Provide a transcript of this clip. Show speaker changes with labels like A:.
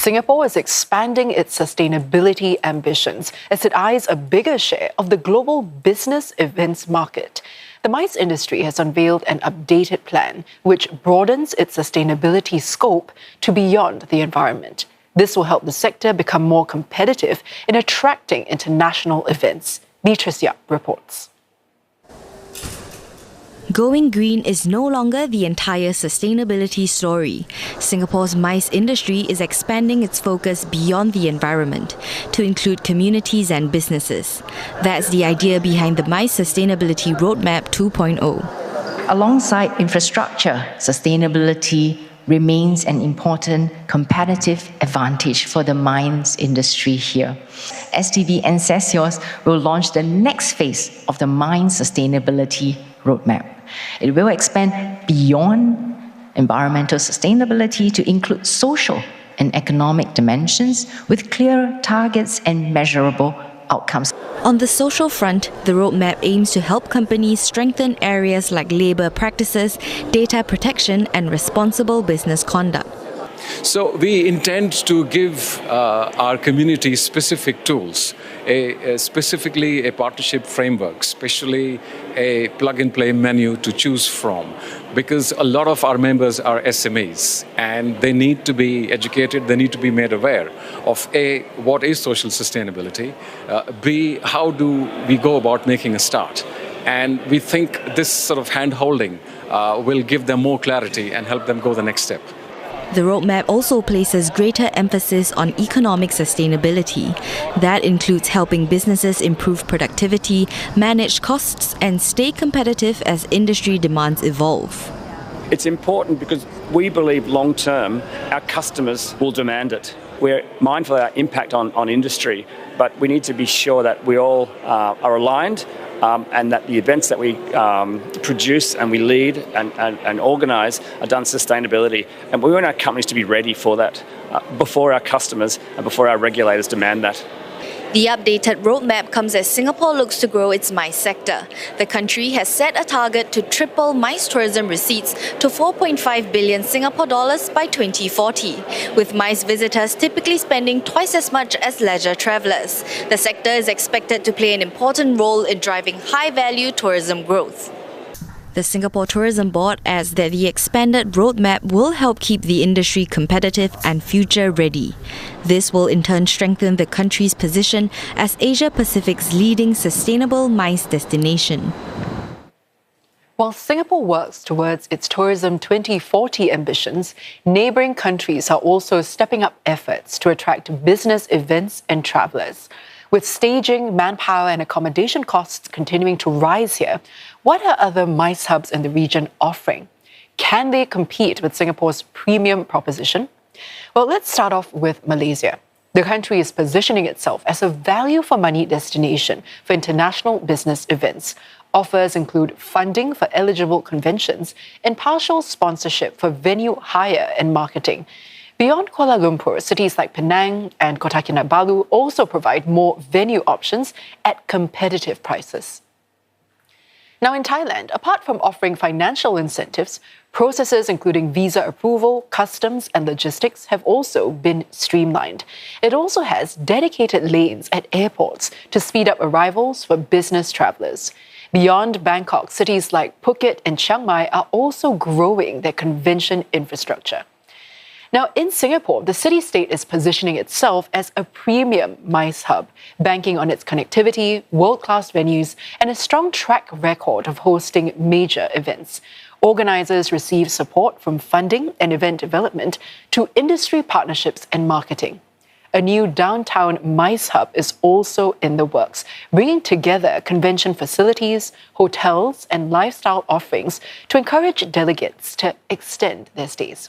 A: Singapore is expanding its sustainability ambitions as it eyes a bigger share of the global business events market. The MICE industry has unveiled an updated plan which broadens its sustainability scope to beyond the environment. This will help the sector become more competitive in attracting international events. Beatrice Yap reports.
B: Going green is no longer the entire sustainability story. Singapore's MICE industry is expanding its focus beyond the environment to include communities and businesses. That's the idea behind the MICE Sustainability Roadmap 2.0.
C: Alongside infrastructure, sustainability remains an important competitive advantage for the mines industry here. STB and CESIOS will launch the next phase of the Mine Sustainability Roadmap. It will expand beyond environmental sustainability to include social and economic dimensions with clear targets and measurable outcomes.
B: On the social front, the roadmap aims to help companies strengthen areas like labour practices, data protection and responsible business conduct.
D: So we intend to give our community specific tools, specifically a partnership framework, especially a plug-and-play menu to choose from, because a lot of our members are SMEs and they need to be educated, they need to be made aware of A, what is social sustainability, B, how do we go about making a start. And we think this sort of hand-holding will give them more clarity and help them go the next step.
B: The roadmap also places greater emphasis on economic sustainability. That includes helping businesses improve productivity, manage costs, and stay competitive as industry demands evolve.
E: It's important because we believe long-term our customers will demand it. We're mindful of our impact on industry, but we need to be sure that we all are aligned and that the events that we produce and we lead and organise are done sustainability. And we want our companies to be ready for that before our customers and before our regulators demand that.
B: The updated roadmap comes as Singapore looks to grow its MICE sector. The country has set a target to triple MICE tourism receipts to 4.5 billion Singapore dollars by 2040, with MICE visitors typically spending twice as much as leisure travellers. The sector is expected to play an important role in driving high-value tourism growth. The Singapore Tourism Board adds that the expanded roadmap will help keep the industry competitive and future-ready. This will in turn strengthen the country's position as Asia-Pacific's leading sustainable MICE destination.
A: While Singapore works towards its Tourism 2040 ambitions, neighbouring countries are also stepping up efforts to attract business events and travellers. With staging, manpower and accommodation costs continuing to rise here, what are other MICE hubs in the region offering? Can they compete with Singapore's premium proposition? Well, let's start off with Malaysia. The country is positioning itself as a value-for-money destination for international business events. Offers include funding for eligible conventions and partial sponsorship for venue hire and marketing. Beyond Kuala Lumpur, cities like Penang and Kota Kinabalu also provide more venue options at competitive prices. Now in Thailand, apart from offering financial incentives, processes including visa approval, customs and logistics have also been streamlined. It also has dedicated lanes at airports to speed up arrivals for business travellers. Beyond Bangkok, cities like Phuket and Chiang Mai are also growing their convention infrastructure. Now, in Singapore, the city-state is positioning itself as a premium MICE hub, banking on its connectivity, world-class venues, and a strong track record of hosting major events. Organisers receive support from funding and event development to industry partnerships and marketing. A new downtown MICE hub is also in the works, bringing together convention facilities, hotels, and lifestyle offerings to encourage delegates to extend their stays.